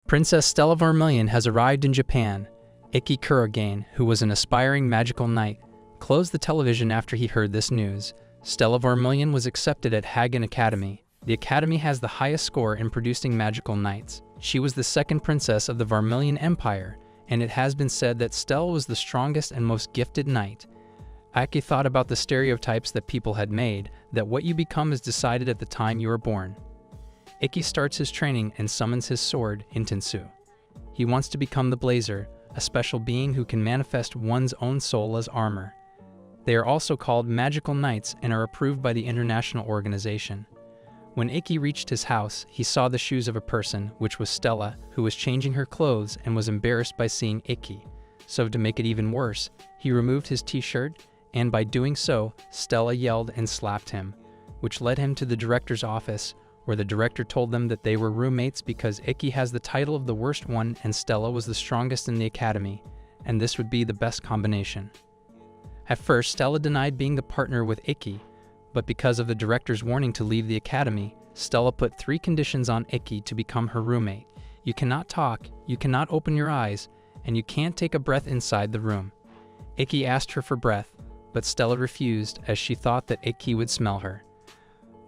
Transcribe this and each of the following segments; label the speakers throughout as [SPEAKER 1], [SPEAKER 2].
[SPEAKER 1] Princess Stella Vermillion has arrived in Japan. Ikki Kurogane, who was an aspiring magical knight, closed the television after he heard this news. Stella Vermillion was accepted at Hagun Academy. The academy has the highest score in producing magical knights. She was the second princess of the Vermillion Empire, and it has been said that Stella was the strongest and most gifted knight. Ikki thought about the stereotypes that people had made, that what you become is decided at the time you are born. Ikki starts his training and summons his sword, Intensu. He wants to become the Blazer, a special being who can manifest one's own soul as armor. They are also called magical knights and are approved by the international organization. When Ikki reached his house, he saw the shoes of a person, which was Stella, who was changing her clothes and was embarrassed by seeing Ikki. So to make it even worse, he removed his t-shirt, and by doing so, Stella yelled and slapped him, which led him to the director's office, where the director told them that they were roommates because Ikki has the title of the worst one and Stella was the strongest in the academy, and this would be the best combination. At first, Stella denied being the partner with Ikki, but because of the director's warning to leave the academy, Stella put 3 conditions on Ikki to become her roommate. You cannot talk, you cannot open your eyes, and you can't take a breath inside the room. Ikki asked her for breath, but Stella refused as she thought that Ikki would smell her.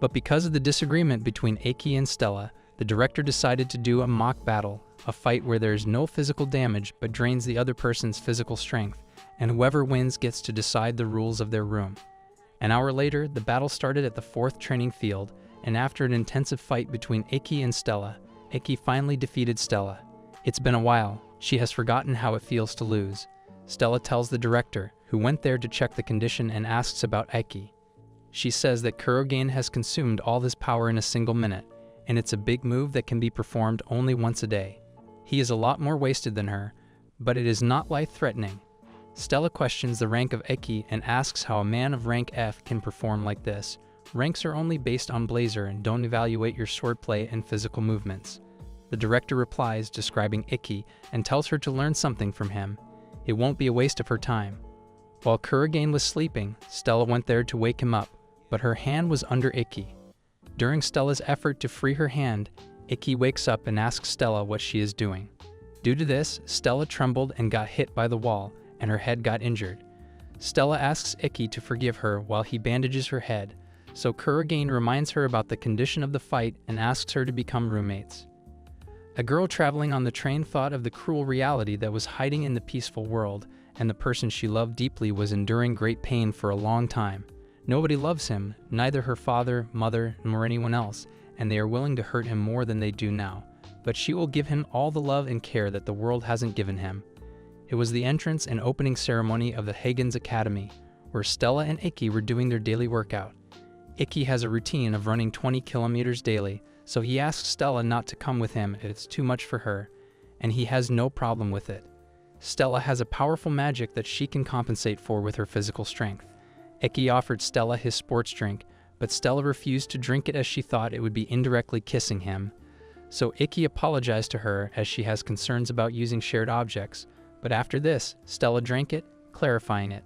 [SPEAKER 1] But because of the disagreement between Ikki and Stella, the director decided to do a mock battle, a fight where there is no physical damage but drains the other person's physical strength, and whoever wins gets to decide the rules of their room. An hour later, the battle started at the 4th training field, and after an intensive fight between Ikki and Stella, Ikki finally defeated Stella. It's been a while. She has forgotten how it feels to lose. Stella tells the director, who went there to check the condition and asks about Ikki. She says that Kurogane has consumed all his power in a single minute, and it's a big move that can be performed only once a day. He is a lot more wasted than her, but it is not life-threatening. Stella questions the rank of Ikki and asks how a man of rank F can perform like this. Ranks are only based on Blazer and don't evaluate your swordplay and physical movements. The director replies, describing Ikki, and tells her to learn something from him. It won't be a waste of her time. While Kurogane was sleeping, Stella went there to wake him up, but her hand was under Ikki. During Stella's effort to free her hand, Ikki wakes up and asks Stella what she is doing. Due to this, Stella trembled and got hit by the wall, and her head got injured. Stella asks Ikki to forgive her while he bandages her head, so Kurogane reminds her about the condition of the fight and asks her to become roommates. A girl traveling on the train thought of the cruel reality that was hiding in the peaceful world, and the person she loved deeply was enduring great pain for a long time. Nobody loves him, neither her father, mother, nor anyone else, and they are willing to hurt him more than they do now. But she will give him all the love and care that the world hasn't given him. It was the entrance and opening ceremony of the Hagun Academy, where Stella and Ikki were doing their daily workout. Ikki has a routine of running 20 kilometers daily, so he asks Stella not to come with him if it's too much for her, and he has no problem with it. Stella has a powerful magic that she can compensate for with her physical strength. Ikki offered Stella his sports drink, but Stella refused to drink it as she thought it would be indirectly kissing him. So Ikki apologized to her as she has concerns about using shared objects, but after this, Stella drank it, clarifying it.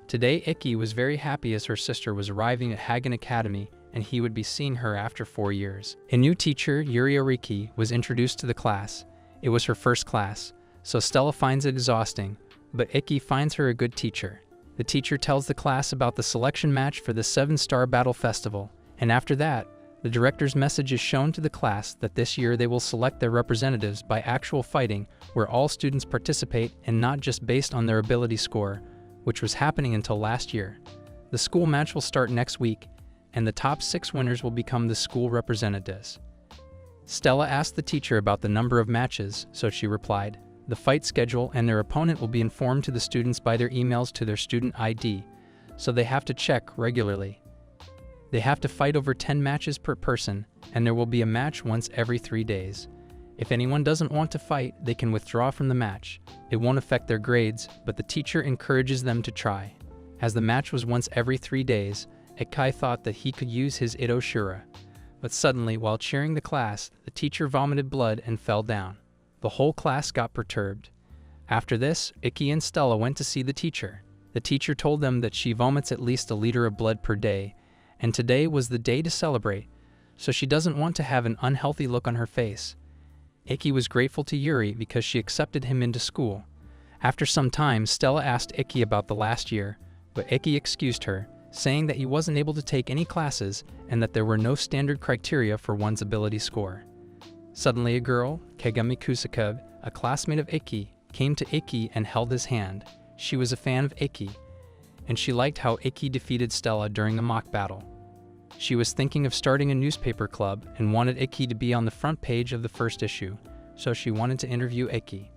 [SPEAKER 1] Today, Ikki was very happy as her sister was arriving at Hagun Academy and he would be seeing her after 4 years. A new teacher, Ikki, was introduced to the class. It was her first class, so Stella finds it exhausting, but Ikki finds her a good teacher. The teacher tells the class about the selection match for the 7-Star Battle Festival, and after that, the director's message is shown to the class that this year they will select their representatives by actual fighting, where all students participate and not just based on their ability score, which was happening until last year. The school match will start next week, and the top 6 winners will become the school representatives. Stella asked the teacher about the number of matches, so she replied, "The fight schedule and their opponent will be informed to the students by their emails to their student ID, so they have to check regularly. They have to fight over 10 matches per person, and there will be a match once every 3 days. If anyone doesn't want to fight, they can withdraw from the match. It won't affect their grades, but the teacher encourages them to try." As the match was once every 3 days, Ikki thought that he could use his Ito Shura. But suddenly, while cheering the class, the teacher vomited blood and fell down. The whole class got perturbed. After this, Ikki and Stella went to see the teacher. The teacher told them that she vomits at least a liter of blood per day, and today was the day to celebrate, so she doesn't want to have an unhealthy look on her face. Ikki was grateful to Yuri because she accepted him into school. After some time, Stella asked Ikki about the last year, but Ikki excused her, saying that he wasn't able to take any classes and that there were no standard criteria for one's ability score. Suddenly a girl, Kagami Kusaka, a classmate of Ikki, came to Ikki and held his hand. She was a fan of Ikki, and she liked how Ikki defeated Stella during a mock battle. She was thinking of starting a newspaper club and wanted Ikki to be on the front page of the first issue, so she wanted to interview Ikki.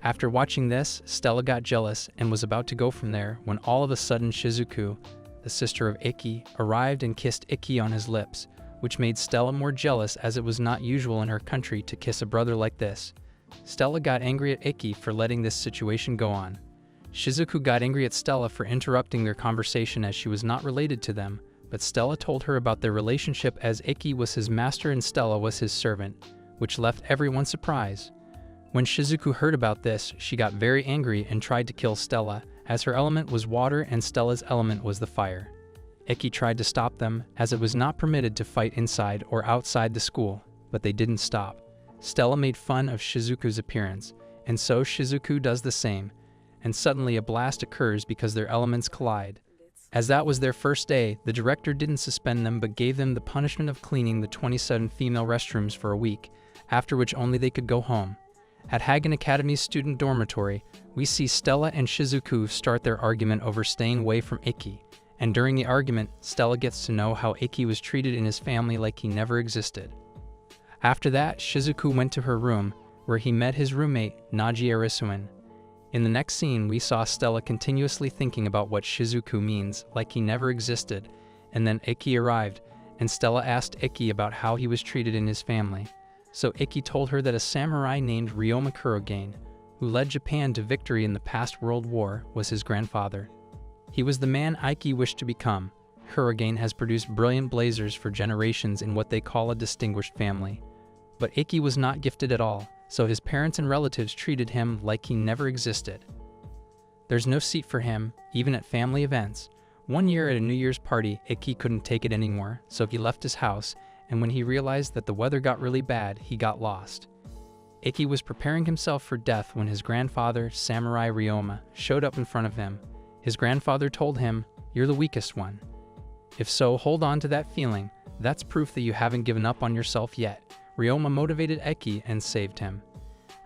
[SPEAKER 1] After watching this, Stella got jealous and was about to go from there when all of a sudden Shizuku, the sister of Ikki, arrived and kissed Ikki on his lips, which made Stella more jealous as it was not usual in her country to kiss a brother like this. Stella got angry at Ikki for letting this situation go on. Shizuku got angry at Stella for interrupting their conversation as she was not related to them, but Stella told her about their relationship as Ikki was his master and Stella was his servant, which left everyone surprised. When Shizuku heard about this, she got very angry and tried to kill Stella, as her element was water and Stella's element was the fire. Ikki tried to stop them, as it was not permitted to fight inside or outside the school, but they didn't stop. Stella made fun of Shizuku's appearance, and so Shizuku does the same, and suddenly a blast occurs because their elements collide. As that was their first day, the director didn't suspend them but gave them the punishment of cleaning the 27 female restrooms for a week, after which only they could go home. At Hagun Academy's student dormitory, we see Stella and Shizuku start their argument over staying away from Ikki, and during the argument, Stella gets to know how Ikki was treated in his family like he never existed. After that, Shizuku went to her room, where he met his roommate, Naji Arisuin. In the next scene, we saw Stella continuously thinking about what Shizuku means, like he never existed, and then Ikki arrived, and Stella asked Ikki about how he was treated in his family. So Ikki told her that a samurai named Ryoma Kurogane, who led Japan to victory in the past World War, was his grandfather. He was the man Ikki wished to become. Kurogane has produced brilliant blazers for generations in what they call a distinguished family. But Ikki was not gifted at all, so his parents and relatives treated him like he never existed. There's no seat for him, even at family events. One year at a New Year's party, Ikki couldn't take it anymore, so he left his house, and when he realized that the weather got really bad, he got lost. Ikki was preparing himself for death when his grandfather, Samurai Ryoma, showed up in front of him. His grandfather told him, "You're the weakest one. If so, hold on to that feeling. That's proof that you haven't given up on yourself yet." Ryoma motivated Ikki and saved him.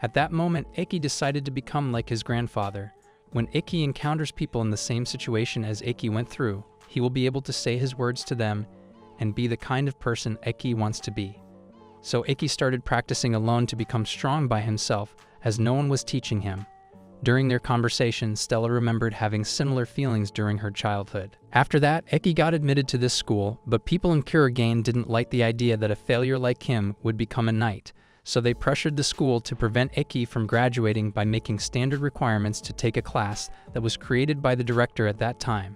[SPEAKER 1] At that moment, Ikki decided to become like his grandfather. When Ikki encounters people in the same situation as Ikki went through, he will be able to say his words to them and be the kind of person Ikki wants to be. So Ikki started practicing alone to become strong by himself, as no one was teaching him. During their conversation, Stella remembered having similar feelings during her childhood. After that, Ikki got admitted to this school, but people in Kurogane didn't like the idea that a failure like him would become a knight, so they pressured the school to prevent Ikki from graduating by making standard requirements to take a class that was created by the director at that time.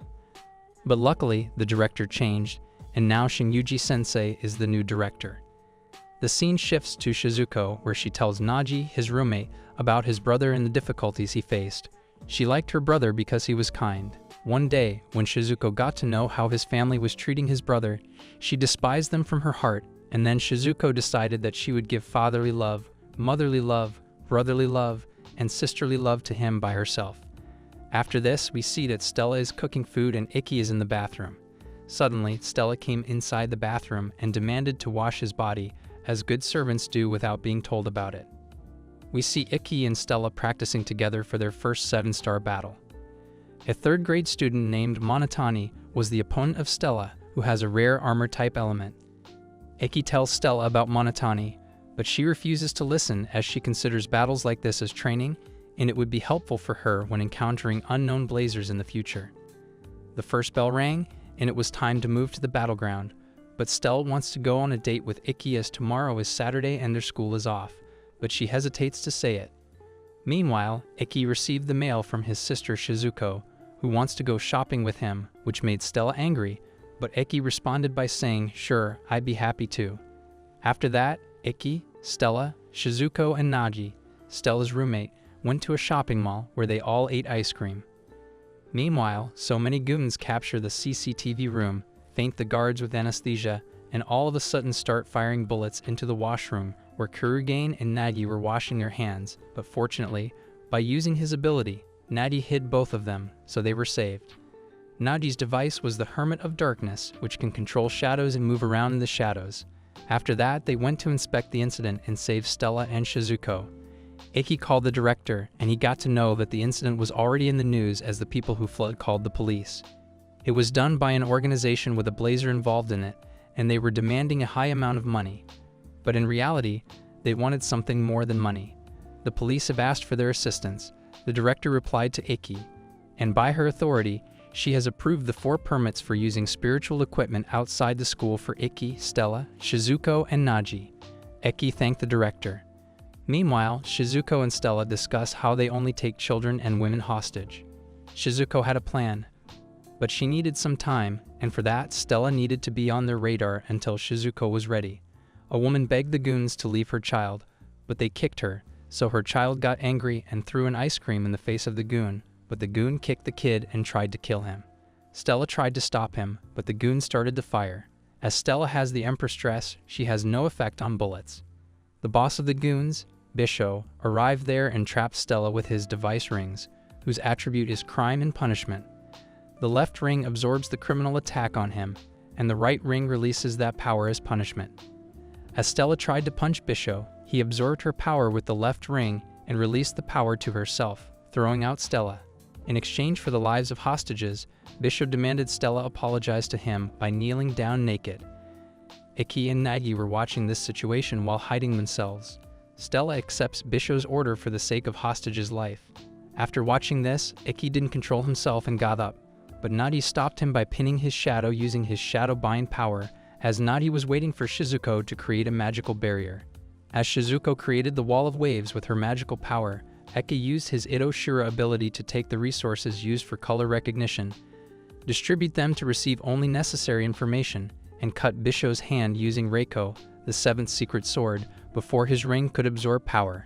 [SPEAKER 1] But luckily, the director changed, and now Shingyuji-sensei is the new director. The scene shifts to Shizuko, where she tells Naji, his roommate, about his brother and the difficulties he faced. She liked her brother because he was kind. One day, when Shizuko got to know how his family was treating his brother, she despised them from her heart, and then Shizuko decided that she would give fatherly love, motherly love, brotherly love, and sisterly love to him by herself. After this, we see that Stella is cooking food and Ikki is in the bathroom. Suddenly, Stella came inside the bathroom and demanded to wash his body, as good servants do without being told about it. We see Ikki and Stella practicing together for their first 7-star battle. A 3rd grade student named Monotani was the opponent of Stella, who has a rare armor-type element. Ikki tells Stella about Monotani, but she refuses to listen as she considers battles like this as training, and it would be helpful for her when encountering unknown blazers in the future. The first bell rang, and it was time to move to the battleground, but Stella wants to go on a date with Ikki as tomorrow is Saturday and their school is off, but she hesitates to say it. Meanwhile, Ikki received the mail from his sister Shizuko, who wants to go shopping with him, which made Stella angry, but Ikki responded by saying, "Sure, I'd be happy to." After that, Ikki, Stella, Shizuko, and Naji, Stella's roommate, went to a shopping mall where they all ate ice cream. Meanwhile, so many goons capture the CCTV room, faint the guards with anesthesia, and all of a sudden start firing bullets into the washroom, where Kurogane and Nagi were washing their hands, but fortunately, by using his ability, Nagi hid both of them, so they were saved. Nagi's device was the Hermit of Darkness, which can control shadows and move around in the shadows. After that, they went to inspect the incident and save Stella and Shizuko. Ikki called the director, and he got to know that the incident was already in the news as the people who fled called the police. It was done by an organization with a blazer involved in it, and they were demanding a high amount of money. But in reality, they wanted something more than money. The police have asked for their assistance. The director replied to Ikki, and by her authority, she has approved the 4 permits for using spiritual equipment outside the school for Ikki, Stella, Shizuko, and Nagi. Ikki thanked the director. Meanwhile, Shizuko and Stella discuss how they only take children and women hostage. Shizuko had a plan, but she needed some time, and for that, Stella needed to be on their radar until Shizuko was ready. A woman begged the goons to leave her child, but they kicked her, so her child got angry and threw an ice cream in the face of the goon, but the goon kicked the kid and tried to kill him. Stella tried to stop him, but the goon started to fire. As Stella has the Empress dress, she has no effect on bullets. The boss of the goons, Bisho, arrived there and trapped Stella with his device rings, whose attribute is crime and punishment. The left ring absorbs the criminal attack on him, and the right ring releases that power as punishment. As Stella tried to punch Bisho, he absorbed her power with the left ring and released the power to herself, throwing out Stella. In exchange for the lives of hostages, Bisho demanded Stella apologize to him by kneeling down naked. Ikki and Nagi were watching this situation while hiding themselves. Stella accepts Bisho's order for the sake of hostage's life. After watching this, Ikki didn't control himself and got up, but Nagi stopped him by pinning his shadow using his shadow bind power, as Nagi was waiting for Shizuko to create a magical barrier. As Shizuko created the wall of waves with her magical power, Ikki used his Ito Shura ability to take the resources used for color recognition, distribute them to receive only necessary information, and cut Bisho's hand using Reiko, the 7th secret sword, before his ring could absorb power.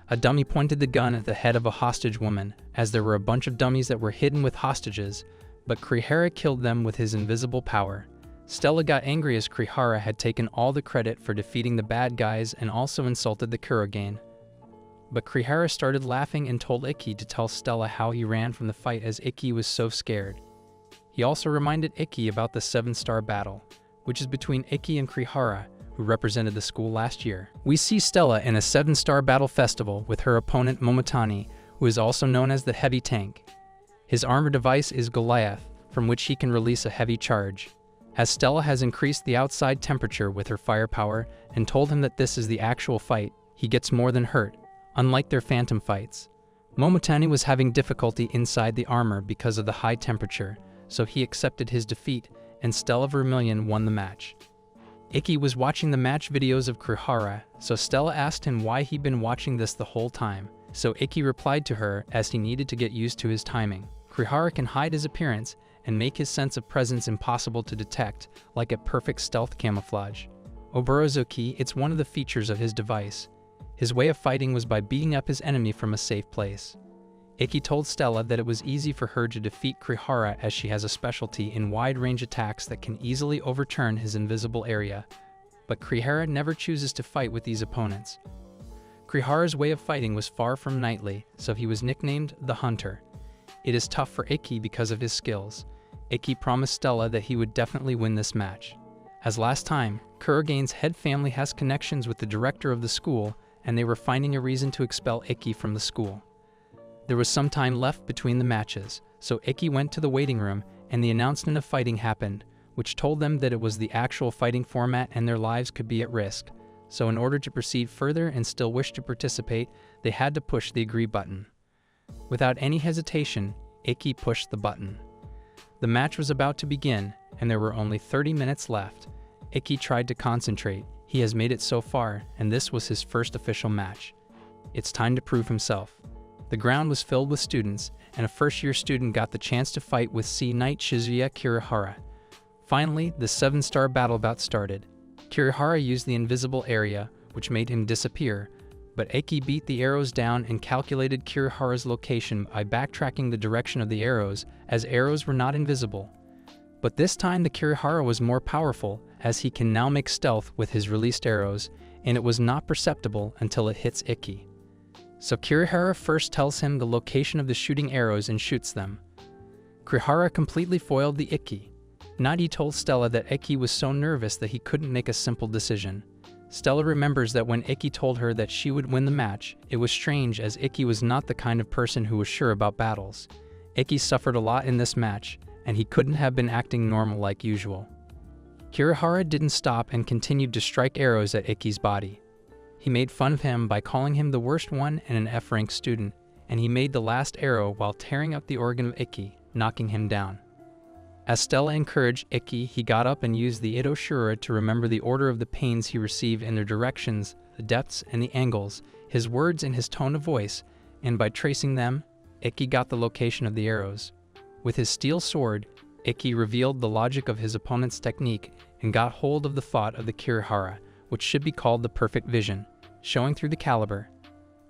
[SPEAKER 1] A dummy pointed the gun at the head of a hostage woman, as there were a bunch of dummies that were hidden with hostages, but Kurihara killed them with his invisible power. Stella got angry as Kurihara had taken all the credit for defeating the bad guys and also insulted the Kurogane. But Kurihara started laughing and told Ikki to tell Stella how he ran from the fight as Ikki was so scared. He also reminded Ikki about the 7-star battle, which is between Ikki and Kurihara, who represented the school last year. We see Stella in a 7-star battle festival with her opponent Momotani, who is also known as the Heavy Tank. His armor device is Goliath, from which he can release a heavy charge. As Stella has increased the outside temperature with her firepower and told him that this is the actual fight, he gets more than hurt, unlike their phantom fights. Momotani was having difficulty inside the armor because of the high temperature, so he accepted his defeat, and Stella Vermillion won the match. Ikki was watching the match videos of Kurihara, so Stella asked him why he'd been watching this the whole time, so Ikki replied to her as he needed to get used to his timing. Kurihara can hide his appearance and make his sense of presence impossible to detect, like a perfect stealth camouflage. Oborozuki, it's one of the features of his device. His way of fighting was by beating up his enemy from a safe place. Ikki told Stella that it was easy for her to defeat Kurihara as she has a specialty in wide-range attacks that can easily overturn his invisible area, but Kurihara never chooses to fight with these opponents. Kurihara's way of fighting was far from knightly, so he was nicknamed the Hunter. It is tough for Ikki because of his skills. Ikki promised Stella that he would definitely win this match. As last time, Kurogane's head family has connections with the director of the school, and they were finding a reason to expel Ikki from the school. There was some time left between the matches, so Ikki went to the waiting room and the announcement of fighting happened, which told them that it was the actual fighting format and their lives could be at risk. So in order to proceed further and still wish to participate, they had to push the agree button. Without any hesitation, Ikki pushed the button. The match was about to begin, and there were only 30 minutes left. Ikki tried to concentrate. He has made it so far, and this was his first official match. It's time to prove himself. The ground was filled with students, and a first-year student got the chance to fight with Sea Knight Shizuya Kurihara. Finally, the 7-star battle bout started. Kurihara used the invisible area, which made him disappear, but Ikki beat the arrows down and calculated Kurihara's location by backtracking the direction of the arrows, as arrows were not invisible. But this time the Kurihara was more powerful, as he can now make stealth with his released arrows, and it was not perceptible until it hits Ikki. So Kurihara first tells him the location of the shooting arrows and shoots them. Kurihara completely foiled the Ikki. Nadi told Stella that Ikki was so nervous that he couldn't make a simple decision. Stella remembers that when Ikki told her that she would win the match, it was strange as Ikki was not the kind of person who was sure about battles. Ikki suffered a lot in this match, and he couldn't have been acting normal like usual. Kurihara didn't stop and continued to strike arrows at Ikki's body. He made fun of him by calling him the worst one and an F-rank student, and he made the last arrow while tearing up the organ of Ikki, knocking him down. As Stella encouraged Ikki, he got up and used the Ito Shura to remember the order of the pains he received in their directions, the depths and the angles, his words and his tone of voice, and by tracing them, Ikki got the location of the arrows. With his steel sword, Ikki revealed the logic of his opponent's technique and got hold of the thought of the Kurihara, which should be called the perfect vision, showing through the caliber.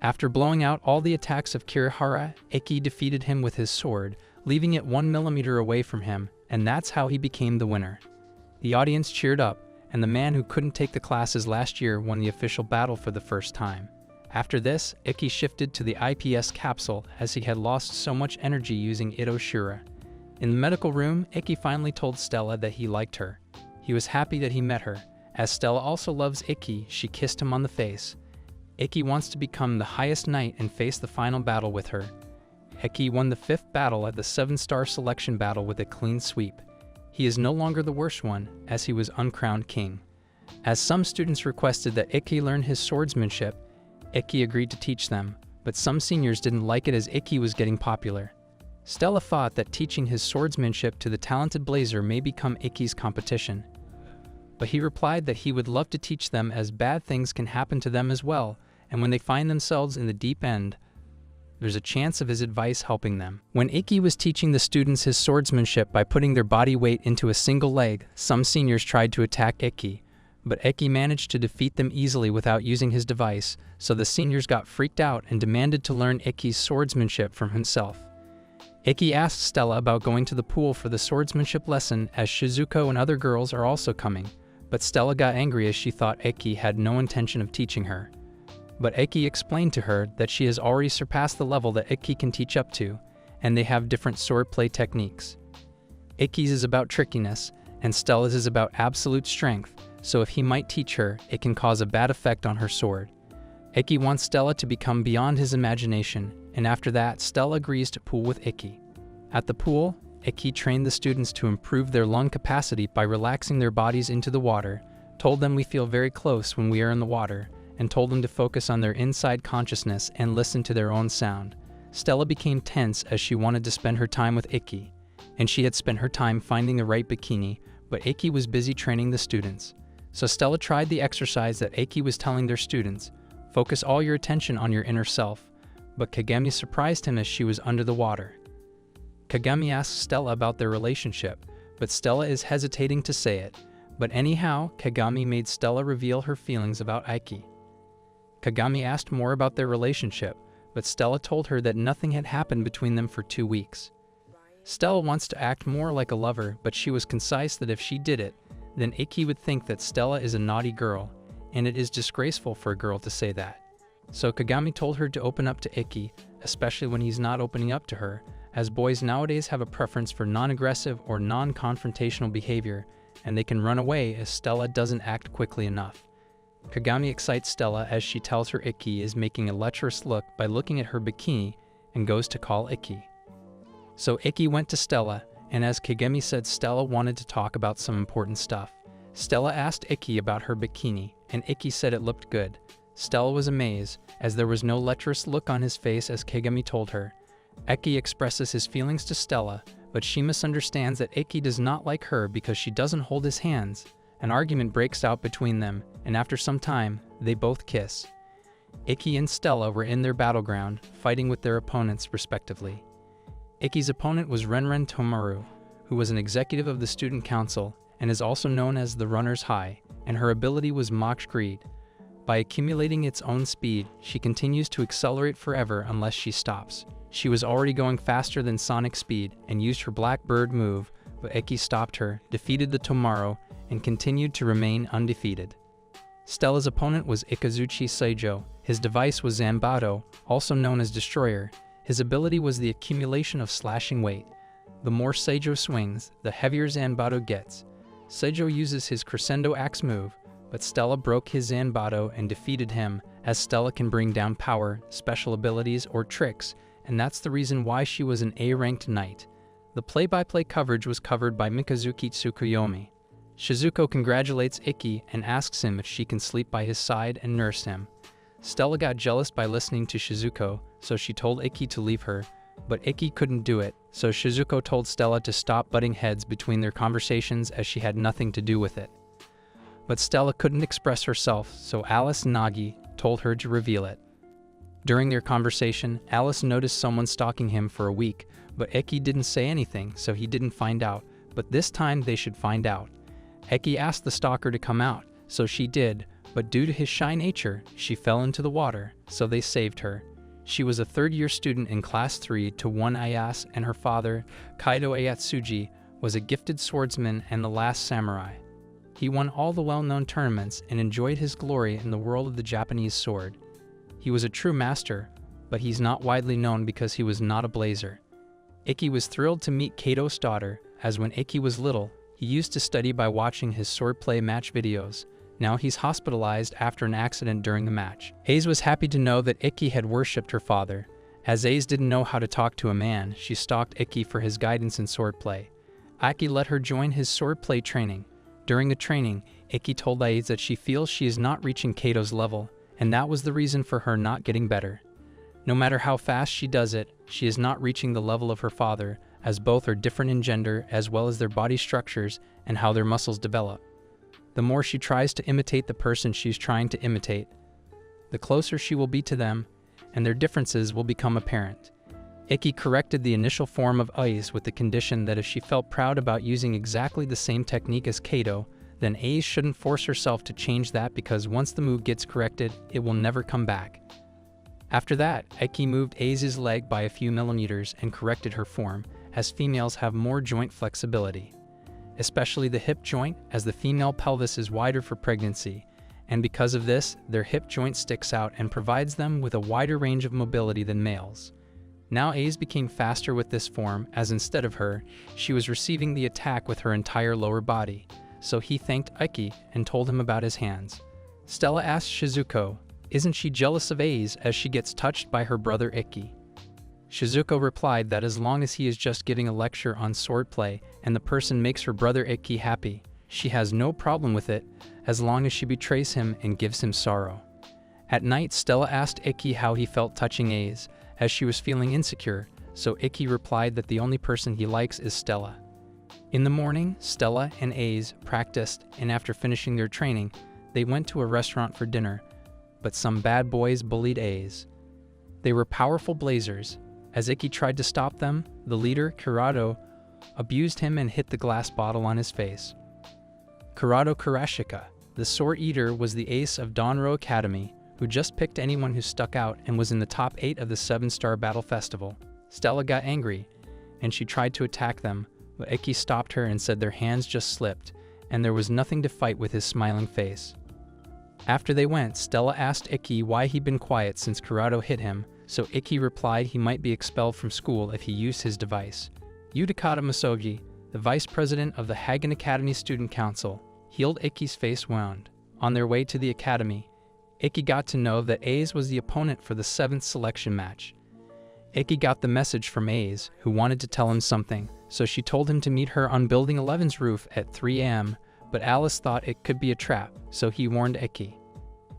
[SPEAKER 1] After blowing out all the attacks of Kurihara, Ikki defeated him with his sword, leaving it 1 millimeter away from him, and that's how he became the winner. The audience cheered up, and the man who couldn't take the classes last year won the official battle for the first time. After this, Ikki shifted to the IPS capsule as he had lost so much energy using Ito Shura. In the medical room, Ikki finally told Stella that he liked her. He was happy that he met her. As Stella also loves Ikki, she kissed him on the face. Ikki wants to become the highest knight and face the final battle with her. Ikki won the 5th battle at the 7-star selection battle with a clean sweep. He is no longer the worst one, as he was uncrowned king. As some students requested that Ikki learn his swordsmanship, Ikki agreed to teach them, but some seniors didn't like it as Ikki was getting popular. Stella thought that teaching his swordsmanship to the talented blazer may become Ikki's competition. But he replied that he would love to teach them as bad things can happen to them as well, and when they find themselves in the deep end, there's a chance of his advice helping them. When Ikki was teaching the students his swordsmanship by putting their body weight into a single leg, some seniors tried to attack Ikki, but Ikki managed to defeat them easily without using his device, so the seniors got freaked out and demanded to learn Ikki's swordsmanship from himself. Ikki asked Stella about going to the pool for the swordsmanship lesson as Shizuko and other girls are also coming, but Stella got angry as she thought Ikki had no intention of teaching her. But Ikki explained to her that she has already surpassed the level that Ikki can teach up to, and they have different swordplay techniques. Ikki's is about trickiness, and Stella's is about absolute strength, so if he might teach her, it can cause a bad effect on her sword. Ikki wants Stella to become beyond his imagination, and after that, Stella agrees to pool with Ikki. At the pool, Ikki trained the students to improve their lung capacity by relaxing their bodies into the water, told them we feel very close when we are in the water, and told them to focus on their inside consciousness and listen to their own sound. Stella became tense as she wanted to spend her time with Ikki, and she had spent her time finding the right bikini, but Ikki was busy training the students. So Stella tried the exercise that Ikki was telling their students, focus all your attention on your inner self, but Kagami surprised him as she was under the water. Kagami asks Stella about their relationship, but Stella is hesitating to say it. But anyhow, Kagami made Stella reveal her feelings about Ikki. Kagami asked more about their relationship, but Stella told her that nothing had happened between them for 2 weeks. Stella wants to act more like a lover, but she was concise that if she did it, then Ikki would think that Stella is a naughty girl, and it is disgraceful for a girl to say that. So Kagami told her to open up to Ikki, especially when he's not opening up to her, as boys nowadays have a preference for non-aggressive or non-confrontational behavior, and they can run away if Stella doesn't act quickly enough. Kagami excites Stella as she tells her Ikki is making a lecherous look by looking at her bikini and goes to call Ikki. So Ikki went to Stella, and as Kagami said, Stella wanted to talk about some important stuff. Stella asked Ikki about her bikini, and Ikki said it looked good. Stella was amazed, as there was no lecherous look on his face as Kagami told her. Ikki expresses his feelings to Stella, but she misunderstands that Ikki does not like her because she doesn't hold his hands. An argument breaks out between them, and after some time, they both kiss. Ikki and Stella were in their battleground, fighting with their opponents respectively. Ikki's opponent was Renren Tomaru, who was an executive of the student council and is also known as the Runner's High, and her ability was Mach Greed. By accumulating its own speed, she continues to accelerate forever unless she stops. She was already going faster than sonic speed and used her Black Bird move, but Ikki stopped her, defeated the Tomaro, and continued to remain undefeated. Stella's opponent was Ikazuchi Seijo. His device was Zanbato, also known as Destroyer. His ability was the accumulation of slashing weight. The more Seijo swings, the heavier Zanbato gets. Seijo uses his Crescendo Axe move, but Stella broke his Zanbato and defeated him, as Stella can bring down power, special abilities, or tricks, and that's the reason why she was an A-ranked knight. The play-by-play coverage was covered by Mikazuki Tsukuyomi. Shizuko congratulates Ikki and asks him if she can sleep by his side and nurse him. Stella got jealous by listening to Shizuko, so she told Ikki to leave her, but Ikki couldn't do it, so Shizuko told Stella to stop butting heads between their conversations as she had nothing to do with it. But Stella couldn't express herself, so Alice Nagi told her to reveal it. During their conversation, Alice noticed someone stalking him for a week, but Ikki didn't say anything, so he didn't find out, but this time they should find out. Ikki asked the stalker to come out, so she did, but due to his shy nature, she fell into the water, so they saved her. She was a third-year student in Class 3 to 1 Ayase, and her father, Kaido Ayatsuji, was a gifted swordsman and the last samurai. He won all the well-known tournaments and enjoyed his glory in the world of the Japanese sword. He was a true master, but he's not widely known because he was not a blazer. Ikki was thrilled to meet Kato's daughter, as when Ikki was little, he used to study by watching his swordplay match videos. Now he's hospitalized after an accident during the match. Aze was happy to know that Ikki had worshipped her father. As Aze didn't know how to talk to a man, she stalked Ikki for his guidance in swordplay. Ikki let her join his swordplay training. During the training, Ikki told Aze that she feels she is not reaching Kato's level, and that was the reason for her not getting better. No matter how fast she does it, she is not reaching the level of her father, as both are different in gender as well as their body structures and how their muscles develop. The more she tries to imitate the person she's trying to imitate, the closer she will be to them, and their differences will become apparent. Ikki corrected the initial form of Aze with the condition that if she felt proud about using exactly the same technique as Kato, then Aze shouldn't force herself to change that because once the move gets corrected, it will never come back. After that, Ikki moved Aze's leg by a few millimeters and corrected her form, as females have more joint flexibility, especially the hip joint, as the female pelvis is wider for pregnancy, and because of this, their hip joint sticks out and provides them with a wider range of mobility than males. Now Aze became faster with this form, as instead of her, she was receiving the attack with her entire lower body, so he thanked Ikki and told him about his hands. Stella asked Shizuko, isn't she jealous of Aze as she gets touched by her brother Ikki? Shizuko replied that as long as he is just giving a lecture on swordplay and the person makes her brother Ikki happy, she has no problem with it as long as she betrays him and gives him sorrow. At night, Stella asked Ikki how he felt touching Aze, as she was feeling insecure, so Ikki replied that the only person he likes is Stella. In the morning, Stella and Aze practiced, and after finishing their training, they went to a restaurant for dinner, but some bad boys bullied Aze. They were powerful blazers. As Ikki tried to stop them, the leader, Kurado, abused him and hit the glass bottle on his face. Kurado Kurashika, the sword eater, was the ace of Danro Academy, who just picked anyone who stuck out and was in the top 8 of the 7-star battle festival. Stella got angry, and she tried to attack them, but Ikki stopped her and said their hands just slipped, and there was nothing to fight with his smiling face. After they went, Stella asked Ikki why he'd been quiet since Kurado hit him, so Ikki replied he might be expelled from school if he used his device. Yudikata Masogi, the vice president of the Hagun Academy Student Council, healed Ikki's face wound. On their way to the academy, Ikki got to know that Aze was the opponent for the 7th selection match. Ikki got the message from Aze, who wanted to tell him something, so she told him to meet her on Building 11's roof at 3 a.m., but Alice thought it could be a trap, so he warned Ikki.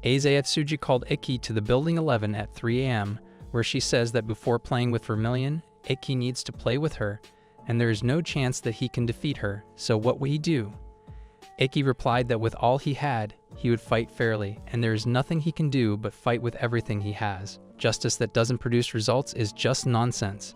[SPEAKER 1] Aze Ayatsuji called Ikki to the Building 11 at 3 a.m., where she says that before playing with Vermillion, Ikki needs to play with her, and there is no chance that he can defeat her, so what would he do? Ikki replied that with all he had, he would fight fairly, and there is nothing he can do but fight with everything he has. Justice that doesn't produce results is just nonsense.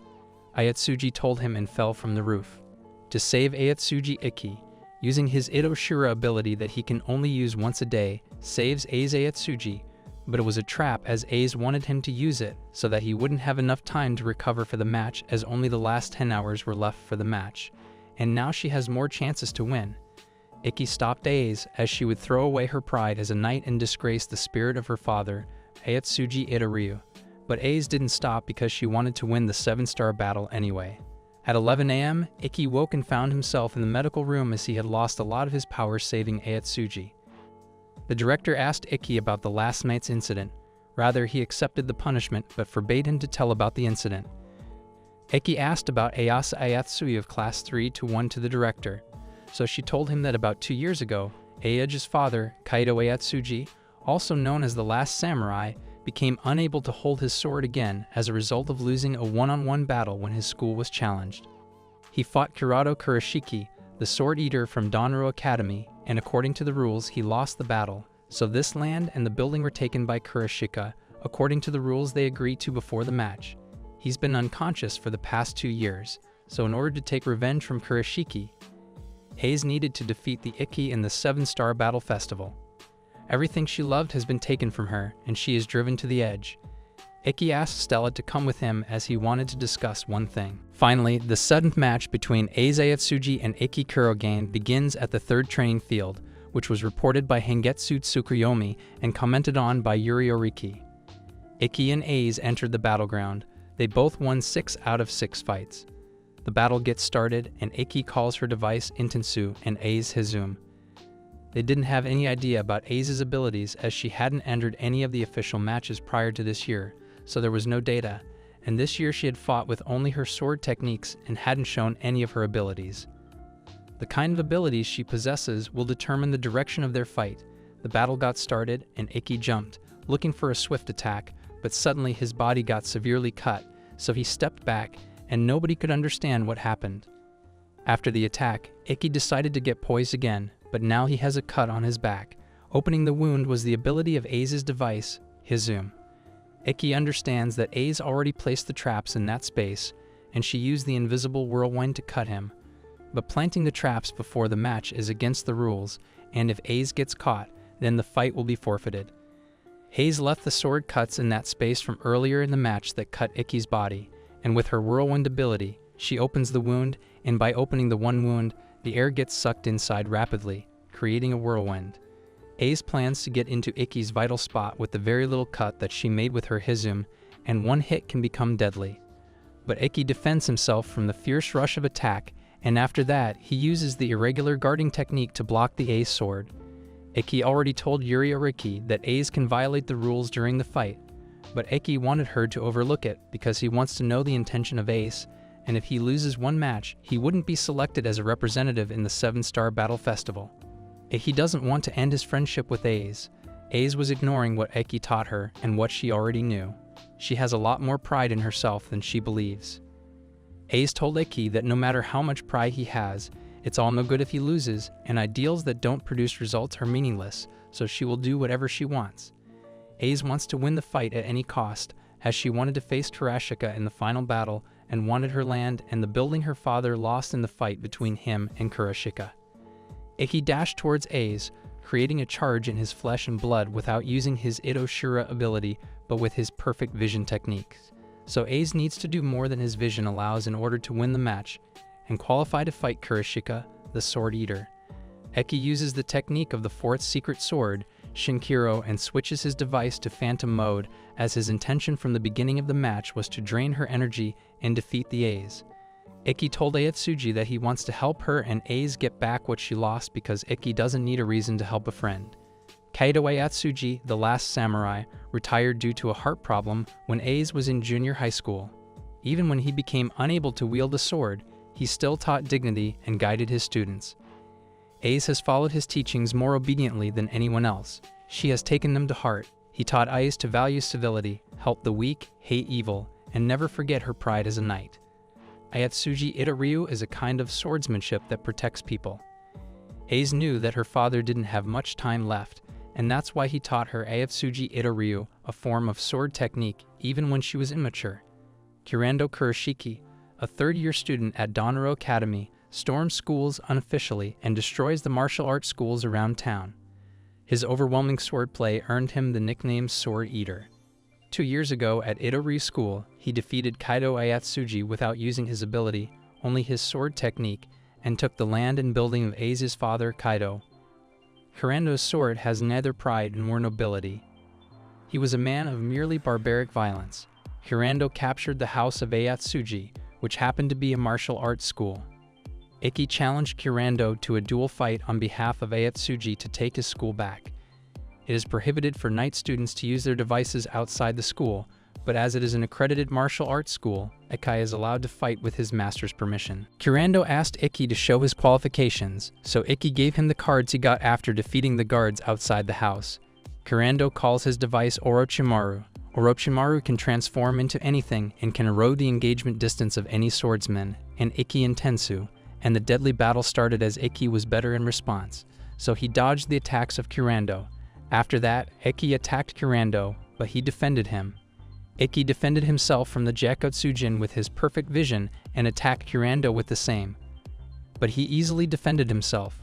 [SPEAKER 1] Ayatsuji told him and fell from the roof. To save Ayatsuji, Ikki, using his Itoshira ability that he can only use once a day, saves Aze Ayatsuji, but it was a trap as Aze wanted him to use it so that he wouldn't have enough time to recover for the match as only the last 10 hours were left for the match, and now she has more chances to win. Ikki stopped A's as she would throw away her pride as a knight and disgrace the spirit of her father, Ayatsuji Itoryu. But A's didn't stop because she wanted to win the 7-star battle anyway. At 11 a.m., Ikki woke and found himself in the medical room as he had lost a lot of his power saving Ayatsuji. The director asked Ikki about the last night's incident. Rather, he accepted the punishment but forbade him to tell about the incident. Ikki asked about Ayase Ayatsuji of Class 3-1 to the director, so she told him that about 2 years ago, Ayage's father, Kaido Ayatsuji, also known as the Last Samurai, became unable to hold his sword again as a result of losing a one-on-one battle when his school was challenged. He fought Kurado Kurashiki, the sword eater from Hagun Academy, and according to the rules, he lost the battle, so this land and the building were taken by Kurashika, according to the rules they agreed to before the match. He's been unconscious for the past 2 years, so in order to take revenge from Kurashiki, Hayes needed to defeat the Ikki in the 7-star battle festival. Everything she loved has been taken from her, and she is driven to the edge. Ikki asked Stella to come with him as he wanted to discuss one thing. Finally, the 7th match between Ayase Ayatsuji and Ikki Kurogane begins at the 3rd training field, which was reported by Hengetsu Tsukuyomi and commented on by Yuri Oriki. Ikki and Ayase entered the battleground. They both won 6 out of 6 fights. The battle gets started, and Ikki calls her device Intensu and Ayase Hizum. They didn't have any idea about Ayase's abilities as she hadn't entered any of the official matches prior to this year, so there was no data, and this year she had fought with only her sword techniques and hadn't shown any of her abilities. The kind of abilities she possesses will determine the direction of their fight. The battle got started, and Ikki jumped, looking for a swift attack, but suddenly his body got severely cut, so he stepped back, and nobody could understand what happened. After the attack, Ikki decided to get poised again, but now he has a cut on his back. Opening the wound was the ability of Ayase's device, Hizum. Ikki understands that Ayase already placed the traps in that space, and she used the invisible whirlwind to cut him. But planting the traps before the match is against the rules, and if Ayase gets caught, then the fight will be forfeited. Ayase left the sword cuts in that space from earlier in the match that cut Ikki's body, and with her whirlwind ability, she opens the wound, and by opening the one wound, the air gets sucked inside rapidly, creating a whirlwind. Ayase plans to get into Ikki's vital spot with the very little cut that she made with her Hizum, and one hit can become deadly. But Ikki defends himself from the fierce rush of attack, and after that, he uses the irregular guarding technique to block the Ayase sword. Ikki already told Yuri Oriki that Ayase can violate the rules during the fight, but Ikki wanted her to overlook it because he wants to know the intention of Ayase, and if he loses one match, he wouldn't be selected as a representative in the 7-star battle festival. Ikki doesn't want to end his friendship with Ayase. Ayase was ignoring what Ikki taught her and what she already knew. She has a lot more pride in herself than she believes. Ayase told Ikki that no matter how much pride he has, it's all no good if he loses, and ideals that don't produce results are meaningless, so she will do whatever she wants. Ayase wants to win the fight at any cost, as she wanted to face Kurashika in the final battle and wanted her land and the building her father lost in the fight between him and Kurashika. Ikki dashed towards Ayase, creating a charge in his flesh and blood without using his Itoshura ability, but with his perfect vision techniques. So Ayase needs to do more than his vision allows in order to win the match, and qualify to fight Kurashika, the Sword Eater. Ikki uses the technique of the 4th secret sword, Shinkiro, and switches his device to Phantom mode, as his intention from the beginning of the match was to drain her energy and defeat the Ayase. Ikki told Ayatsuji that he wants to help her and Ayase get back what she lost because Ikki doesn't need a reason to help a friend. Kaido Ayatsuji, the Last Samurai, retired due to a heart problem when Ayase was in junior high school. Even when he became unable to wield a sword, he still taught dignity and guided his students. Ayase has followed his teachings more obediently than anyone else. She has taken them to heart. He taught Ayase to value civility, help the weak, hate evil, and never forget her pride as a knight. Ayatsuji Itoryu is a kind of swordsmanship that protects people. Ayase knew that her father didn't have much time left, and that's why he taught her Ayatsuji Itoryu, a form of sword technique, even when she was immature. Kurando Kurashiki, a third-year student at Hagun Academy, storms schools unofficially and destroys the martial arts schools around town. His overwhelming swordplay earned him the nickname Sword Eater. 2 years ago at Itoryu School, he defeated Kaido Ayatsuji without using his ability, only his sword technique, and took the land and building of Ai's father, Kaido. Kurando's sword has neither pride nor nobility. He was a man of merely barbaric violence. Kurando captured the house of Ayatsuji, which happened to be a martial arts school. Ikki challenged Kurando to a duel fight on behalf of Ayatsuji to take his school back. It is prohibited for knight students to use their devices outside the school, but as it is an accredited martial arts school, Ikki is allowed to fight with his master's permission. Kurando asked Ikki to show his qualifications, so Ikki gave him the cards he got after defeating the guards outside the house. Kurando calls his device Orochimaru. Orochimaru can transform into anything and can erode the engagement distance of any swordsman, and Ikki and Tensu, and the deadly battle started as Ikki was better in response, so he dodged the attacks of Kurando. After that, Ikki attacked Kurando, but he defended him. Ikki defended himself from the Jakutsujin with his perfect vision and attacked Kurando with the same. But he easily defended himself.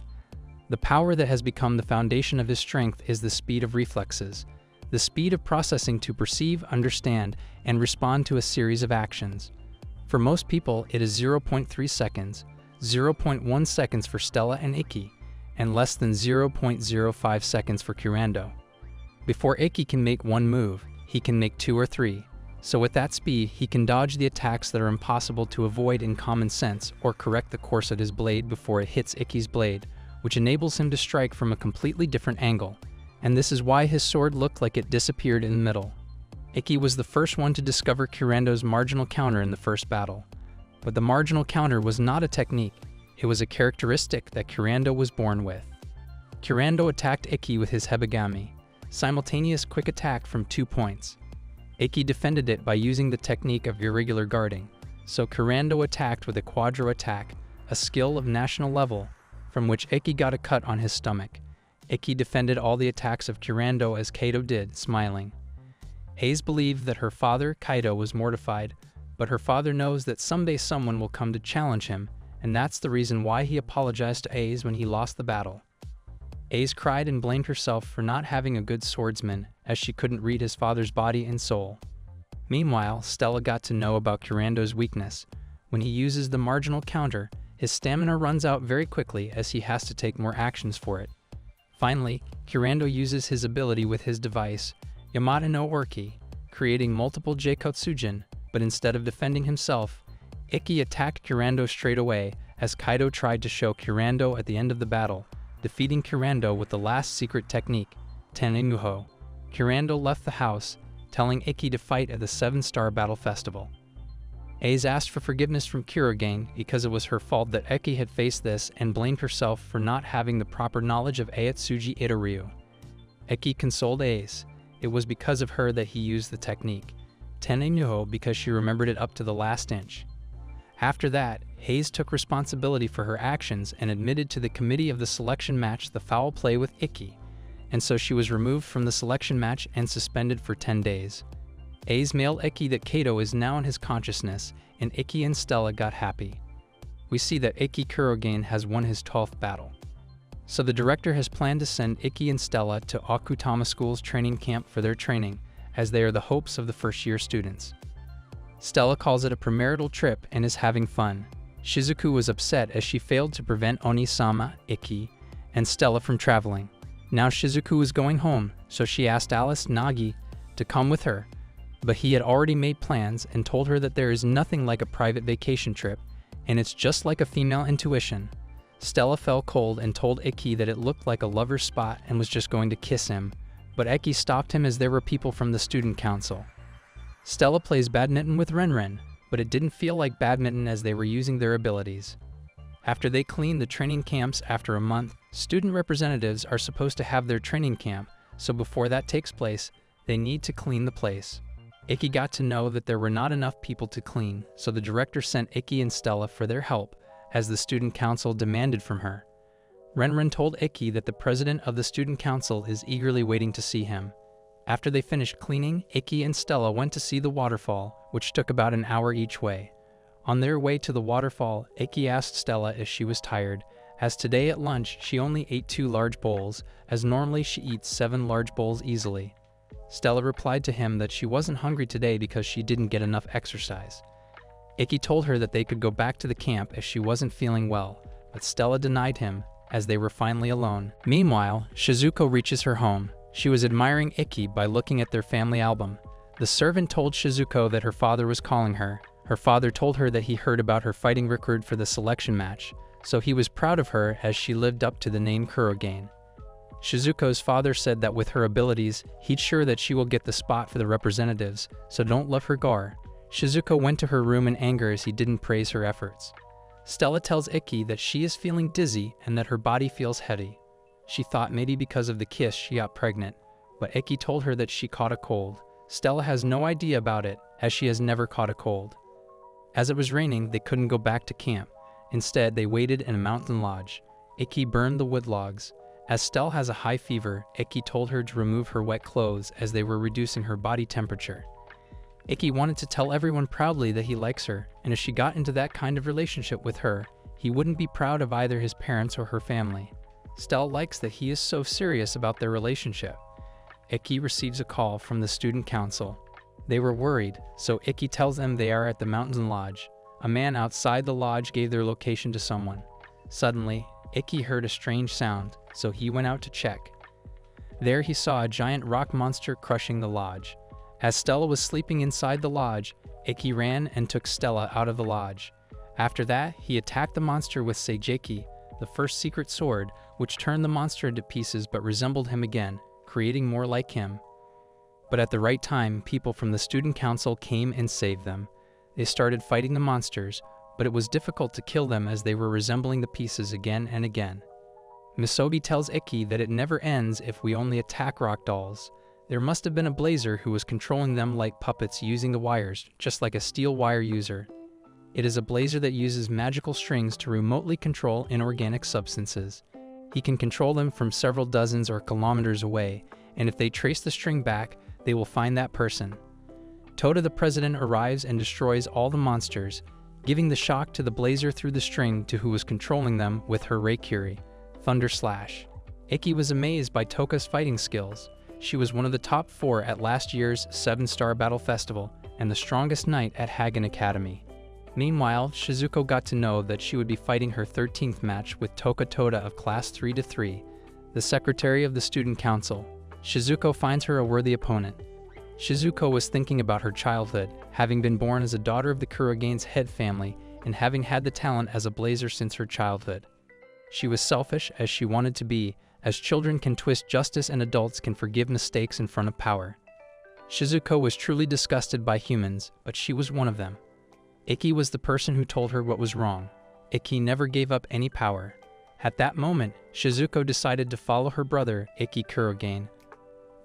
[SPEAKER 1] The power that has become the foundation of his strength is the speed of reflexes, the speed of processing to perceive, understand, and respond to a series of actions. For most people, it is 0.3 seconds, 0.1 seconds for Stella and Ikki, and less than 0.05 seconds for Kurando. Before Ikki can make one move, he can make 2 or 3. So with that speed, he can dodge the attacks that are impossible to avoid in common sense or correct the course of his blade before it hits Ikki's blade, which enables him to strike from a completely different angle. And this is why his sword looked like it disappeared in the middle. Ikki was the first one to discover Kurando's marginal counter in the first battle. But the marginal counter was not a technique, it was a characteristic that Kurando was born with. Kurando attacked Ikki with his Hebigami, simultaneous quick attack from 2 points. Ikki defended it by using the technique of irregular guarding, so Kurando attacked with a quadro attack, a skill of national level, from which Ikki got a cut on his stomach. Ikki defended all the attacks of Kurando as Kaido did, smiling. Aiz believed that her father, Kaido, was mortified, but her father knows that someday someone will come to challenge him, and that's the reason why he apologized to Aiz when he lost the battle. Aiz cried and blamed herself for not having a good swordsman, as she couldn't read his father's body and soul. Meanwhile, Stella got to know about Kurando's weakness. When he uses the marginal counter, his stamina runs out very quickly as he has to take more actions for it. Finally, Kurando uses his ability with his device, Yamata no Orki, creating multiple Jakutsujin, but instead of defending himself, Ikki attacked Kurando straight away as Kaido tried to show Kurando at the end of the battle, defeating Kurando with the last secret technique, Tenenuho. Kurando left the house, telling Ikki to fight at the 7-Star Battle Festival. Aiz asked for forgiveness from Kurogane because it was her fault that Ikki had faced this and blamed herself for not having the proper knowledge of Ayatsuji Itoryu. Ikki consoled Aiz. It was because of her that he used the technique, Tenenuho, because she remembered it up to the last inch. After that, Aiz took responsibility for her actions and admitted to the committee of the selection match the foul play with Ikki, and so she was removed from the selection match and suspended for 10 days. Aiz mailed Ikki that Kaido is now in his consciousness, and Ikki and Stella got happy. We see that Ikki Kurogane has won his 12th battle. So the director has planned to send Ikki and Stella to Akutama School's training camp for their training, as they are the hopes of the first-year students. Stella calls it a premarital trip and is having fun. Shizuku was upset as she failed to prevent Oni-sama, Ikki, and Stella from traveling. Now Shizuku was going home, so she asked Alice Nagi to come with her, but he had already made plans and told her that there is nothing like a private vacation trip, and it's just like a female intuition. Stella fell cold and told Ikki that it looked like a lover's spot and was just going to kiss him, but Ikki stopped him as there were people from the student council. Stella plays badminton with Renren, but it didn't feel like badminton as they were using their abilities. After they clean the training camps after a month, student representatives are supposed to have their training camp, so before that takes place, they need to clean the place. Ikki got to know that there were not enough people to clean, so the director sent Ikki and Stella for their help, as the student council demanded from her. Renren told Ikki that the president of the student council is eagerly waiting to see him. After they finished cleaning, Ikki and Stella went to see the waterfall, which took about an hour each way. On their way to the waterfall, Ikki asked Stella if she was tired, as today at lunch she only ate 2 large bowls, as normally she eats 7 large bowls easily. Stella replied to him that she wasn't hungry today because she didn't get enough exercise. Ikki told her that they could go back to the camp if she wasn't feeling well, but Stella denied him, as they were finally alone. Meanwhile, Shizuko reaches her home. She was admiring Ikki by looking at their family album. The servant told Shizuko that her father was calling her. Her father told her that he heard about her fighting record for the selection match, so he was proud of her as she lived up to the name Kurogane. Shizuko's father said that with her abilities, he'd sure that she will get the spot for the representatives, so don't let her go. Shizuko went to her room in anger as he didn't praise her efforts. Stella tells Ikki that she is feeling dizzy and that her body feels heavy. She thought maybe because of the kiss she got pregnant, but Ikki told her that she caught a cold. Stella has no idea about it, as she has never caught a cold. As it was raining, they couldn't go back to camp. Instead, they waited in a mountain lodge. Ikki burned the wood logs. As Stella has a high fever, Ikki told her to remove her wet clothes as they were reducing her body temperature. Ikki wanted to tell everyone proudly that he likes her, and if she got into that kind of relationship with her, he wouldn't be proud of either his parents or her family. Stella likes that he is so serious about their relationship. Ikki receives a call from the student council. They were worried, so Ikki tells them they are at the mountain lodge. A man outside the lodge gave their location to someone. Suddenly, Ikki heard a strange sound, so he went out to check. There he saw a giant rock monster crushing the lodge. As Stella was sleeping inside the lodge, Ikki ran and took Stella out of the lodge. After that, he attacked the monster with Seijeki, the first secret sword, which turned the monster into pieces but resembled him again, creating more like him. But at the right time, people from the student council came and saved them. They started fighting the monsters, but it was difficult to kill them as they were resembling the pieces again and again. Misogi tells Ikki that it never ends if we only attack rock dolls. There must have been a blazer who was controlling them like puppets using the wires, just like a steel wire user. It is a blazer that uses magical strings to remotely control inorganic substances. He can control them from several dozens or kilometers away, and if they trace the string back, they will find that person. Toda the president arrives and destroys all the monsters, giving the shock to the blazer through the string to who was controlling them with her Reikiri, Thunder Slash. Ikki was amazed by Toka's fighting skills. She was one of the top 4 at last year's 7-Star Battle Festival and the strongest knight at Hagun Academy. Meanwhile, Shizuko got to know that she would be fighting her 13th match with Toka Toda of Class 3-3, the secretary of the student council. Shizuko finds her a worthy opponent. Shizuko was thinking about her childhood, having been born as a daughter of the Kurogane's head family and having had the talent as a blazer since her childhood. She was selfish as she wanted to be, as children can twist justice and adults can forgive mistakes in front of power. Shizuko was truly disgusted by humans, but she was one of them. Ikki was the person who told her what was wrong. Ikki never gave up any power. At that moment, Shizuko decided to follow her brother, Ikki Kurogane,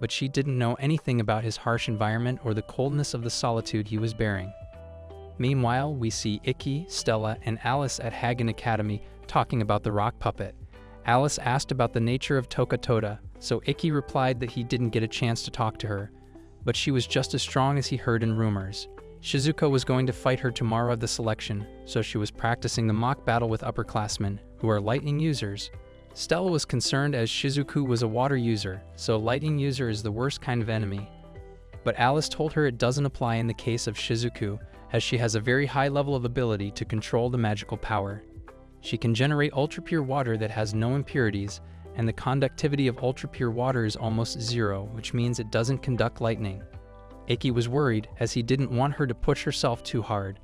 [SPEAKER 1] but she didn't know anything about his harsh environment or the coldness of the solitude he was bearing. Meanwhile, we see Ikki, Stella, and Alice at Hagun Academy talking about the rock puppet. Alice asked about the nature of Toka Toda, so Ikki replied that he didn't get a chance to talk to her, but she was just as strong as he heard in rumors. Shizuko was going to fight her tomorrow at the selection, so she was practicing the mock battle with upperclassmen, who are lightning users. Stella was concerned as Shizuku was a water user, so lightning user is the worst kind of enemy. But Alice told her it doesn't apply in the case of Shizuku, as she has a very high level of ability to control the magical power. She can generate ultra-pure water that has no impurities, and the conductivity of ultra-pure water is almost 0, which means it doesn't conduct lightning. Ikki was worried, as he didn't want her to push herself too hard.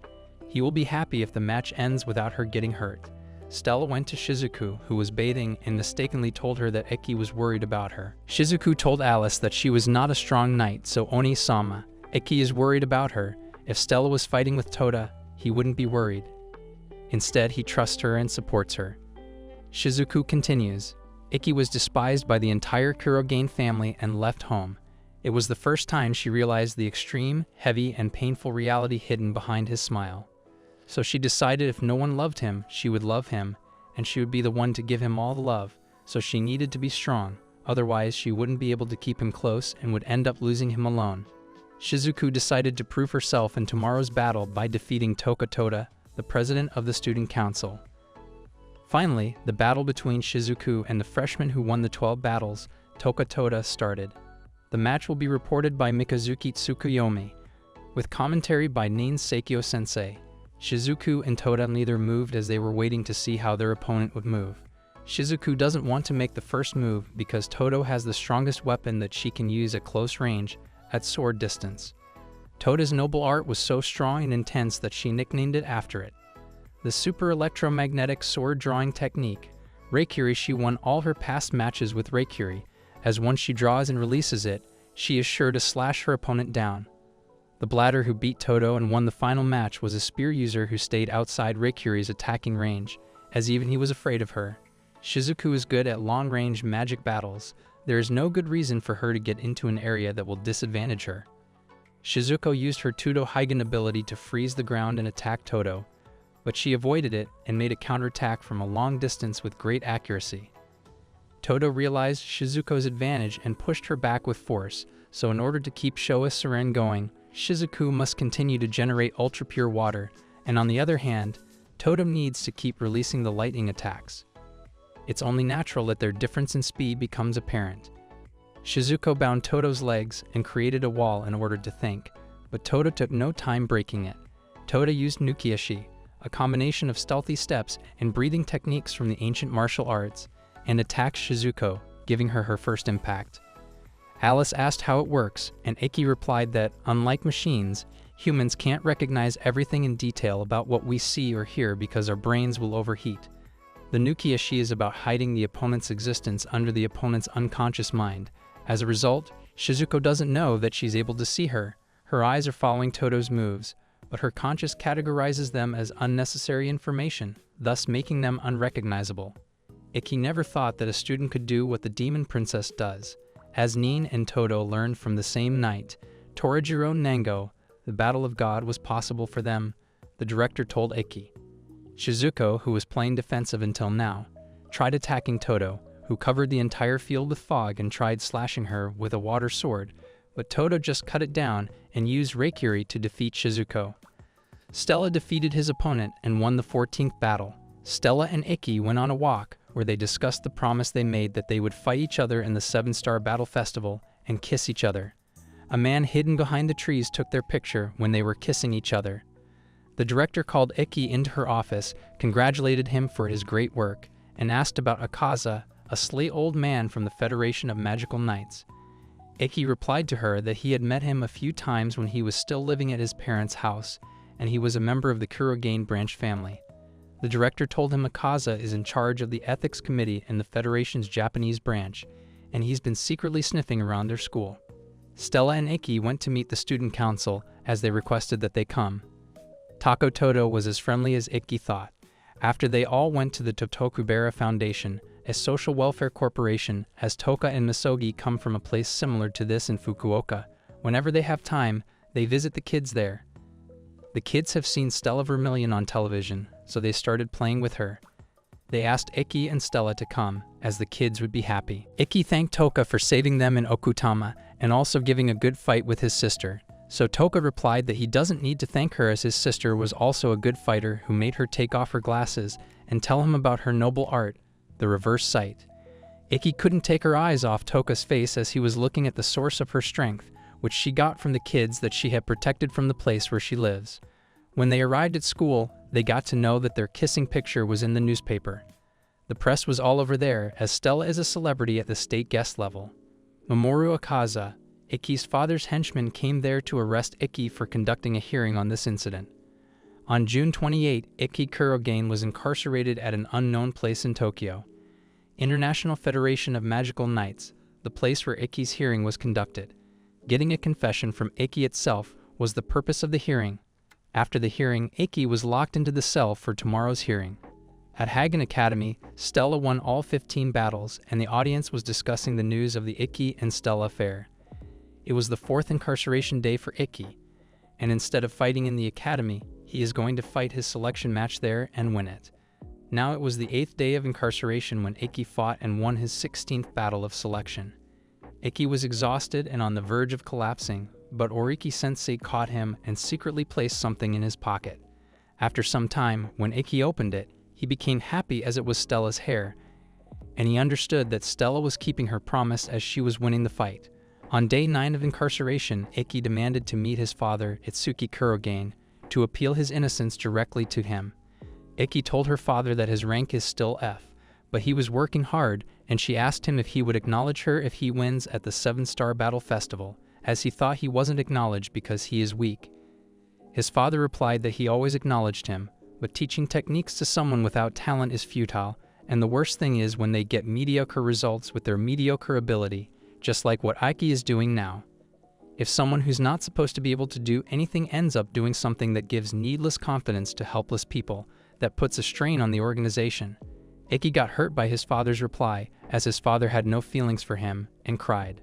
[SPEAKER 1] He will be happy if the match ends without her getting hurt. Stella went to Shizuku, who was bathing, and mistakenly told her that Ikki was worried about her. Shizuku told Alice that she was not a strong knight, so Oni-sama, Ikki is worried about her. If Stella was fighting with Toda, he wouldn't be worried. Instead, he trusts her and supports her. Shizuku continues. Ikki was despised by the entire Kurogane family and left home. It was the first time she realized the extreme, heavy, and painful reality hidden behind his smile. So she decided if no one loved him, she would love him, and she would be the one to give him all the love, so she needed to be strong, otherwise she wouldn't be able to keep him close and would end up losing him alone. Shizuku decided to prove herself in tomorrow's battle by defeating Toka Toda, the president of the student council. Finally, the battle between Shizuku and the freshman who won the 12 battles, Toka Toda, started. The match will be reported by Mikazuki Tsukuyomi, with commentary by Nin Seikyo Sensei. Shizuku and Toda neither moved as they were waiting to see how their opponent would move. Shizuku doesn't want to make the first move because Todo has the strongest weapon that she can use at close range, at sword distance. Toda's noble art was so strong and intense that she nicknamed it after it. The super electromagnetic sword drawing technique, Reikiri. She won all her past matches with Reikiri, as once she draws and releases it, she is sure to slash her opponent down. The bladder who beat Todo and won the final match was a spear user who stayed outside Reikiri's attacking range, as even he was afraid of her. Shizuku is good at long-range magic battles. There is no good reason for her to get into an area that will disadvantage her. Shizuko used her Tudo Hagun ability to freeze the ground and attack Todo, but she avoided it and made a counterattack from a long distance with great accuracy. Todo realized Shizuko's advantage and pushed her back with force, so in order to keep Showa Seren going, Shizuku must continue to generate ultra-pure water, and on the other hand, Todo needs to keep releasing the lightning attacks. It's only natural that their difference in speed becomes apparent. Shizuko bound Todo's legs and created a wall in order to think, but Todo took no time breaking it. Todo used Nukiashi, a combination of stealthy steps and breathing techniques from the ancient martial arts, and attacked Shizuko, giving her her first impact. Alice asked how it works, and Ikki replied that, unlike machines, humans can't recognize everything in detail about what we see or hear because our brains will overheat. The Nukiashi is about hiding the opponent's existence under the opponent's unconscious mind. As a result, Shizuko doesn't know that she's able to see her. Her eyes are following Todo's moves, but her conscious categorizes them as unnecessary information, thus making them unrecognizable. Ikki never thought that a student could do what the demon princess does. As Nin and Todo learned from the same night, Torajiro Nango, the battle of God was possible for them, the director told Ikki. Shizuko, who was playing defensive until now, tried attacking Todo, who covered the entire field with fog and tried slashing her with a water sword, but Todo just cut it down and used Reikiri to defeat Shizuko. Stella defeated his opponent and won the 14th battle. Stella and Ikki went on a walk where they discussed the promise they made that they would fight each other in the 7-Star Battle Festival and kiss each other. A man hidden behind the trees took their picture when they were kissing each other. The director called Ikki into her office, congratulated him for his great work, and asked about Akaza, a sly old man from the Federation of Magical Knights. Ikki replied to her that he had met him a few times when he was still living at his parents' house, and he was a member of the Kurogane branch family. The director told him Akaza is in charge of the ethics committee in the Federation's Japanese branch, and he's been secretly sniffing around their school. Stella and Ikki went to meet the student council as they requested that they come. Tako Todo was as friendly as Ikki thought. After they all went to the Totokubera Foundation, a social welfare corporation, as Toka and Misogi come from a place similar to this in Fukuoka. Whenever they have time, they visit the kids there. The kids have seen Stella Vermillion on television, so they started playing with her. They asked Ikki and Stella to come, as the kids would be happy. Ikki thanked Toka for saving them in Okutama, and also giving a good fight with his sister. So Toka replied that he doesn't need to thank her as his sister was also a good fighter who made her take off her glasses and tell him about her noble art, the reverse sight. Ikki couldn't take her eyes off Toka's face as he was looking at the source of her strength, which she got from the kids that she had protected from the place where she lives. When they arrived at school, they got to know that their kissing picture was in the newspaper. The press was all over there, as Stella is a celebrity at the state guest level. Mamoru Akaza, Ikki's father's henchman, came there to arrest Ikki for conducting a hearing on this incident. On June 28, Ikki Kurogane was incarcerated at an unknown place in Tokyo. International Federation of Magical Knights, the place where Ikki's hearing was conducted. Getting a confession from Ikki itself was the purpose of the hearing. After the hearing, Ikki was locked into the cell for tomorrow's hearing. At Hagun Academy, Stella won all 15 battles, and the audience was discussing the news of the Ikki and Stella affair. It was the 4th incarceration day for Ikki, and instead of fighting in the academy, he is going to fight his selection match there and win it. Now it was the 8th day of incarceration when Ikki fought and won his 16th battle of selection. Ikki was exhausted and on the verge of collapsing, but Oriki-sensei caught him and secretly placed something in his pocket. After some time, when Ikki opened it, he became happy as it was Stella's hair, and he understood that Stella was keeping her promise as she was winning the fight. On day 9 of incarceration, Ikki demanded to meet his father, Itsuki Kurogane, to appeal his innocence directly to him. Ikki told her father that his rank is still F, but he was working hard, and she asked him if he would acknowledge her if he wins at the 7-Star Battle Festival, as he thought he wasn't acknowledged because he is weak. His father replied that he always acknowledged him, but teaching techniques to someone without talent is futile, and the worst thing is when they get mediocre results with their mediocre ability, just like what Ikki is doing now. If someone who's not supposed to be able to do anything ends up doing something that gives needless confidence to helpless people, that puts a strain on the organization. Ikki got hurt by his father's reply, as his father had no feelings for him, and cried.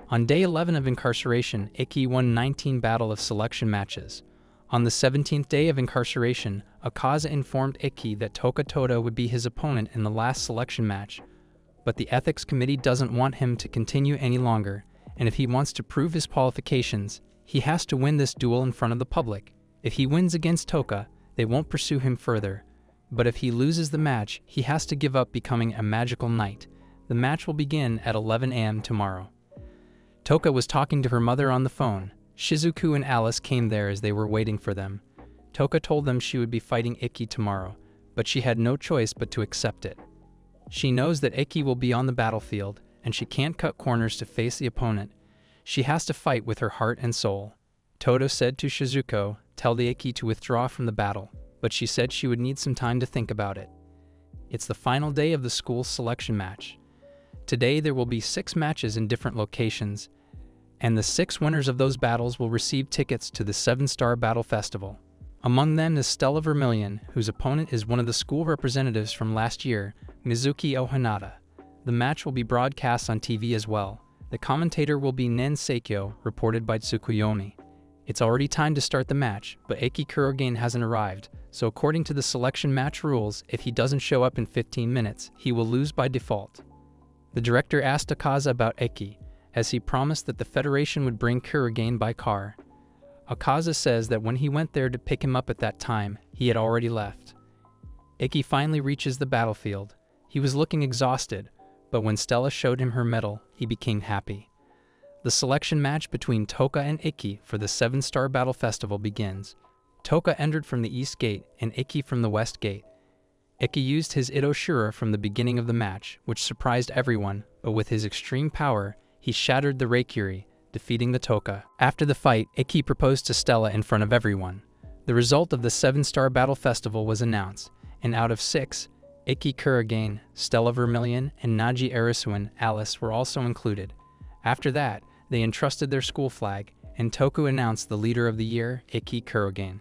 [SPEAKER 1] On day 11 of incarceration, Ikki won 19 battle of selection matches. On the 17th day of incarceration, Akaza informed Ikki that Toka Toda would be his opponent in the last selection match, but the ethics committee doesn't want him to continue any longer, and if he wants to prove his qualifications, he has to win this duel in front of the public. If he wins against Toka, they won't pursue him further, but if he loses the match, he has to give up becoming a magical knight. The match will begin at 11 a.m. tomorrow. Toka was talking to her mother on the phone. Shizuku and Alice came there as they were waiting for them. Toka told them she would be fighting Ikki tomorrow, but she had no choice but to accept it. She knows that Ikki will be on the battlefield, and she can't cut corners to face the opponent. She has to fight with her heart and soul. Todo said to Shizuko, "Tell the Ikki to withdraw from the battle," but she said she would need some time to think about it. It's the final day of the school's selection match. Today there will be 6 matches in different locations, and the 6 winners of those battles will receive tickets to the 7-Star Battle Festival. Among them is Stella Vermillion, whose opponent is one of the school representatives from last year, Mizuki Ohanada. The match will be broadcast on TV as well. The commentator will be Nen Seikyo, reported by Tsukuyomi. It's already time to start the match, but Ikki Kurogane hasn't arrived, so according to the selection match rules, if he doesn't show up in 15 minutes, he will lose by default. The director asked Akaza about Ikki, as he promised that the Federation would bring Kurogane by car. Akaza says that when he went there to pick him up at that time, he had already left. Ikki finally reaches the battlefield. He was looking exhausted, but when Stella showed him her medal, he became happy. The selection match between Toka and Ikki for the 7-Star Battle Festival begins. Toka entered from the East Gate and Ikki from the West Gate. Ikki used his Ito Shura from the beginning of the match, which surprised everyone, but with his extreme power, he shattered the Reikiri, defeating the Toka. After the fight, Ikki proposed to Stella in front of everyone. The result of the 7-Star Battle Festival was announced, and out of 6, Ikki Kurogane, Stella Vermillion, and Naji Arisuin Alice were also included. After that, they entrusted their school flag, and Toku announced the leader of the year, Ikki Kurogane.